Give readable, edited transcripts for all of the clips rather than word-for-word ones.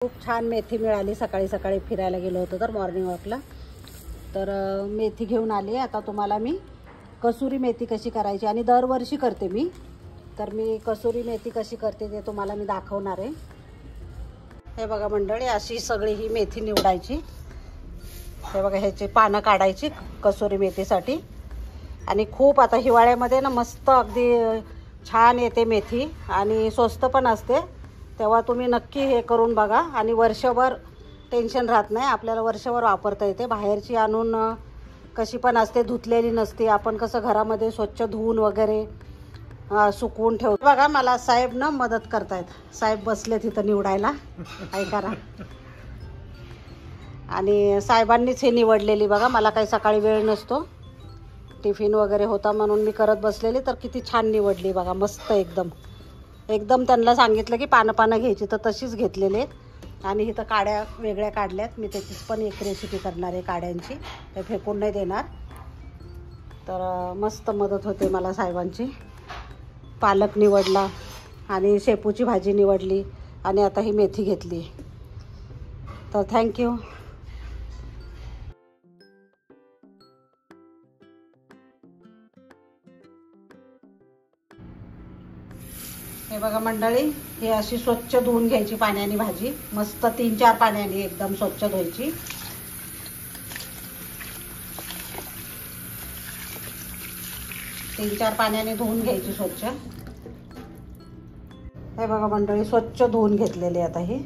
खूप छान मेथी मिळाली. सकाळी सकाळी फिरायला गेलो होतो तर मॉर्निंग वॉकला, तर मेथी घेऊन आली. आता तुम्हाला मी कसुरी मेथी कशी करायची आणि दरवर्षी करते मी, तर मी कसुरी मेथी कशी करते ते तुम्हाला मी दाखवणार आहे. हे बघा मंडळी, अशी सगळी ही मेथी निवडायची. हे बघा, ह्याची पानं काढायची कसुरी मेथीसाठी. आणि खूप आता हिवाळ्यामध्ये ना मस्त अगदी छान येते मेथी आणि स्वस्त पण असते. तेव्हा तुम्ही नक्की हे करून बघा आणि वर्षभर टेन्शन राहत नाही. आपल्याला वर्षभर वापरता येते. बाहेरची आणून कशी पण असते, धुतलेली नसते. आपण कसं घरामध्ये स्वच्छ धुवून वगैरे सुकवून ठेवतो. बघा, मला साहेब ना मदत करतायत. साहेब बसले तिथं निवडायला, ऐका ना. आणि साहेबांनीच हे निवडलेली बघा. मला काही सकाळी वेळ नसतो, टिफिन वगैरे होता म्हणून मी करत बसलेली. तर किती छान निवडली बघा, मस्त एकदम एकदम. त्यांना सांगितलं की पानं घ्यायची, तर तशीच घेतलेली. आणि इथं काड्या वेगळ्या काढल्यात. मी त्याचीच पण एक रेसिपी करणार आहे काड्यांची, ते फेकून नाही देणार. तर मस्त मदत होते मला साहेबांची. पालक निवडला आणि शेपूची भाजी निवडली आणि आता ही मेथी घेतली. तर थँक्यू. हे बघा मंडळी, हे अशी स्वच्छ धुवून घ्यायची पाण्याने भाजी. मस्त 3-4 पाण्याने एकदम स्वच्छ धुवायची. तीन चार पाण्याने धुवून घ्यायची स्वच्छ. हे बघा मंडळी, स्वच्छ धुवून घेतलेली आता ही.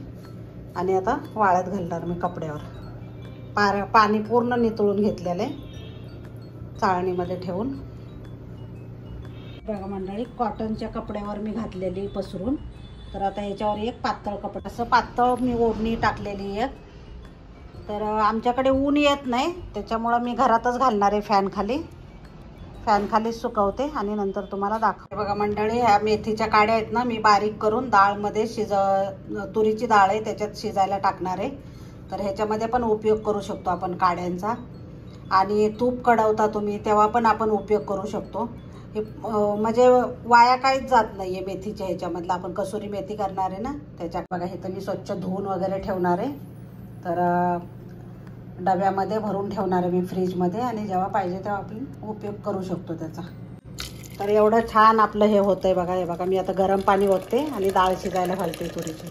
आणि आता वाळत घालणार मी कपड्यावर. पाणी पूर्ण नितळून घेतलेले चाळणीमध्ये ठेवून. बघा मंडळी, कॉटनच्या कपड्यावर मी घातलेली पसरून. तर आता याच्यावर एक पातळ कपडा, असं पातळ मी ओढणी टाकलेली एक. तर आमच्याकडे ऊन येत नाही, त्याच्यामुळं मी घरातच घालणार आहे. फॅन खालीच सुकवते आणि नंतर तुम्हाला दाखवते. बघा मंडळी, ह्या मेथीच्या काड्या आहेत ना, मी बारीक करून डाळमध्ये तुरीची डाळ आहे त्याच्यात शिजायला टाकणार आहे. तर ह्याच्यामध्ये पण उपयोग करू शकतो आपण काड्यांचा. आणि तूप कढवता तुम्ही तेव्हा पण आपण उपयोग करू शकतो. हे म्हणजे वाया काहीच जात नाही आहे मेथीच्या ह्याच्यामधलं. आपण कसुरी मेथी करणार आहे ना त्याच्यात. बघा, हे तर मी स्वच्छ धुवून वगैरे ठेवणार आहे. तर डब्यामध्ये भरून ठेवणार आहे मी फ्रीजमध्ये, आणि जेव्हा पाहिजे तेव्हा आपण उपयोग करू शकतो त्याचा. तर एवढं छान आपलं हे होतं आहे बघा. हे बघा, मी आता गरम पाणी ओतते आणि डाळ शिजायला घालते तुरीची.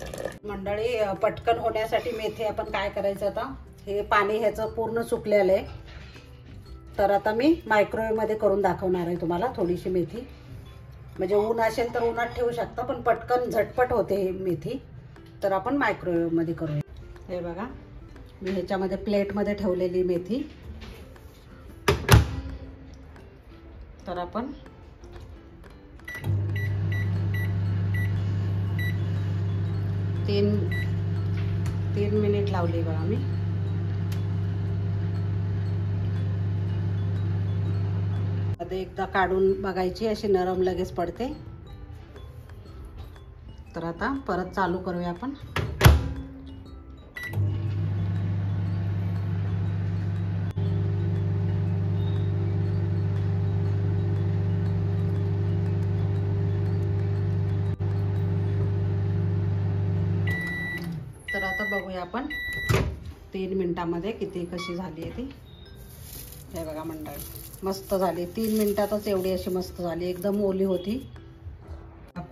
मंडळी, पटकन होण्यासाठी मेथी आपण काय करायचं, आता हे पाणी ह्याचं पूर्ण सुकलेलं आहे. तर आता मी मायक्रोवेव्हमध्ये करून दाखवणार आहे तुम्हाला थोडीशी मेथी. म्हणजे ऊन असेल तर उन्हात ठेवू शकता, पण पटकन झटपट होते हे मेथी. तर आपण मायक्रोवेव्हमध्ये करूया. हे बघा, मी ह्याच्यामध्ये प्लेटमध्ये ठेवलेली मेथी. तर आपण तीन मिनिट लावली बघा मी. आता एकदा काढून बघायची, अशी नरम लगेच पडते. तर आता परत चालू करूया आपण. तर आता बघूया आपण 3 मिनिटांमध्ये कशी झाली आहे ती. हे बघा मंडळी, मस्त झाली. 3 मिनिटातच एवढी अशी मस्त झाली. एकदम ओली होती,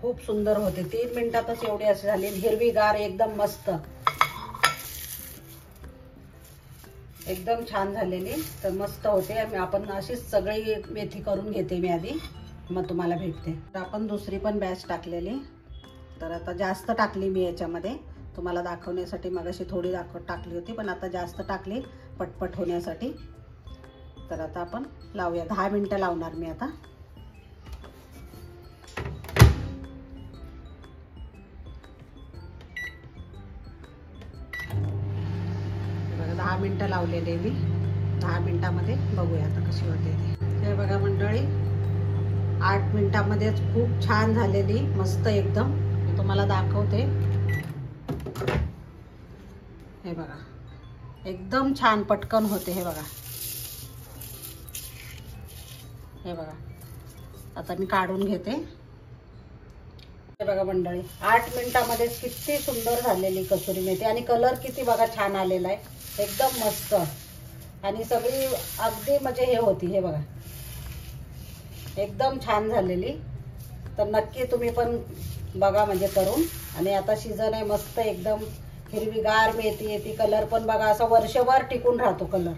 खूप सुंदर होते. 3 मिनिटातच एवढी अशी झाली, हिरवीगार एकदम मस्त, एकदम छान झालेली. तर मस्त होते. आपण अशीच सगळी मेथी करून घेते मी आधी, मग तुम्हाला भेटते. तर आपण दुसरी पण बॅच टाकलेली. तर आता जास्त टाकली मी याच्यामध्ये तुम्हाला दाखवण्यासाठी. मगाशी थोडी टाकली होती, पण आता जास्त टाकली पटपट होण्यासाठी. तर आता आपण लावूया. 10 मिनिटं लावणार मी आता. 10 मिनिटं लावलेले मी. 10 मिनिटांमध्ये बघूया आता कशी होते ते. हे बघा मंडळी, 8 मिनिटांमध्येच खूप छान झालेली, मस्त एकदम. मी तुम्हाला दाखवते. हे बघा, एकदम छान पटकन होते. हे बघा, हे बघा. आता मी काढून घेते. हे बघा मंडळी 8 मिनिटामध्ये किती सुंदर झालेली कसुरी मेथी आणि कलर किती बघा छान आलेला आहे, एकदम मस्त. आणि सगळी अगदी म्हणजे हे होती, हे बघा एकदम छान झालेली. तर नक्की तुम्ही पण बघा म्हणजे करून. आणि आता सीझन आहे मस्त एकदम हिरवीगार मेथी येते. कलर पण बघा असा वर्षभर टिकून राहतो कलर.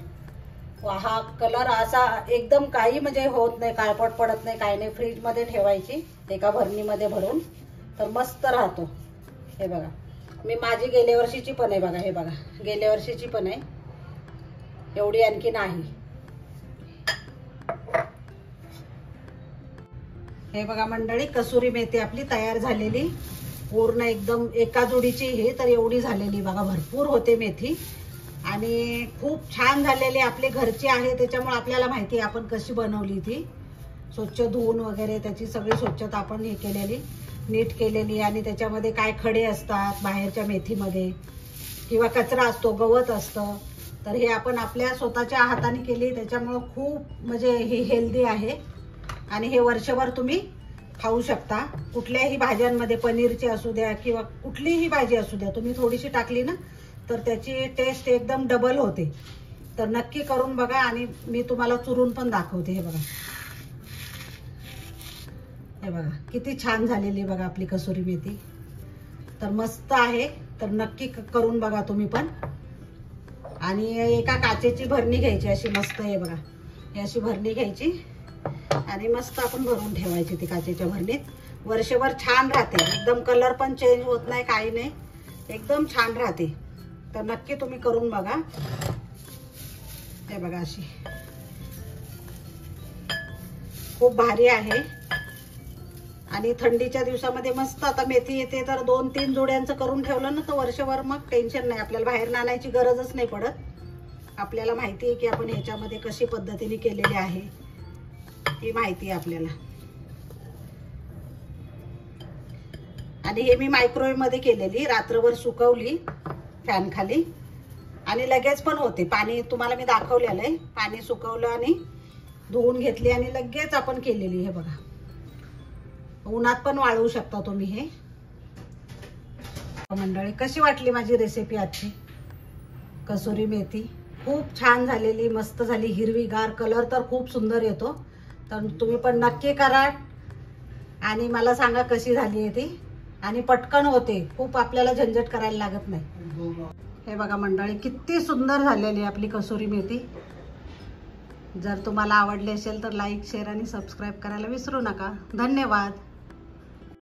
हा कलर असा एकदम काही म्हणजे होत नाही, काळपट पडत नाही, काही नाही. फ्रीजमध्ये ठेवायची एका भरणीमध्ये भरून तर मस्त राहतो. हे बघा मी माझी गेल्या वर्षीची पण आहे बघा, हे बघा गेल्या वर्षीची पण आहे, एवढी आणखी नाही. हे बघा मंडळी कसुरी मेथी आपली तयार झालेली, पूर्ण एकदम एका जोडीची. हे तर एवढी झालेली बघा, भरपूर होते मेथी आणि खूप छान झालेली. आपले घरची आहे त्याच्यामुळे आपल्याला माहिती आहे आपण कशी बनवली ती. स्वच्छ धुवून वगैरे त्याची सगळी स्वच्छता आपण हे केलेली, नीट केलेली. आणि त्याच्यामध्ये काय खडे असतात बाहेरच्या मेथीमध्ये किंवा कचरा असतो, गवत असतं, तर हे आपण आपल्या स्वतःच्या हाताने केली. त्याच्यामुळं खूप म्हणजे हे हेल्दी आहे आणि हे वर्षभर तुम्ही खाऊ शकता. कुठल्याही भाज्यांमध्ये, पनीरची असू द्या किंवा कुठलीही भाजी असू द्या, तुम्ही थोडीशी टाकली ना तर त्याची टेस्ट एकदम डबल होते. तर नक्की करून बघा. आणि मी तुम्हाला चुरून पण दाखवते. हे बघा, हे बघा किती छान झालेली बघा आपली कसुरी मेथी. तर मस्त आहे, तर नक्की करून बघा तुम्ही पण. आणि एका काचेची भरणी घ्यायची अशी मस्त. हे बघा ही अशी भरणी घ्यायची आणि मस्त आपण भरून ठेवायची ती काचेच्या भरणीत. वर्षभर छान राहते, एकदम कलर पण चेंज होत नाही, काही नाही, एकदम छान राहते. तर नक्की तुम्ही करून बघा. हे बघा अशी खूप भारी आहे. आणि थंडीच्या दिवसामध्ये मस्त आता मेथी येते तर 2-3 जोड्यांचं करून ठेवलं ना तर वर्षभर मग टेन्शन नाही, आपल्याला बाहेर आणायची गरजच नाही पडत. आपल्याला माहिती आहे की आपण ह्याच्यामध्ये कशी पद्धतीने केलेली आहे, ही माहिती आहे आपल्याला. आणि हे मी मायक्रोवेव्ह मध्ये केलेली, रात्रभर सुकवली फॅन खाली आणि लगेच पण होते. पाणी तुम्हाला मी दाखवलेलं आहे, पाणी सुकवलं आणि धुवून घेतली आणि लगेच आपण केलेली. हे बघा उन्हात पण वाळवू शकता तुम्ही. हे मंडळी कशी वाटली माझी रेसिपी आजची कसुरी मेथी? खूप छान झालेली, मस्त झाली, हिरवीगार, कलर तर खूप सुंदर येतो. तर तुम्ही पण नक्की करा आणि मला सांगा कशी झाली आहे ती. आणि पटकन होते, खूप आपल्याला झंझट करायला लागत नाही. हे बघा मंडळी किती सुंदर झालेली आपली कसुरी मेथी. जर तुम्हाला आवडली असेल तर लाईक, शेअर आणि सबस्क्राईब करायला विसरू नका. धन्यवाद.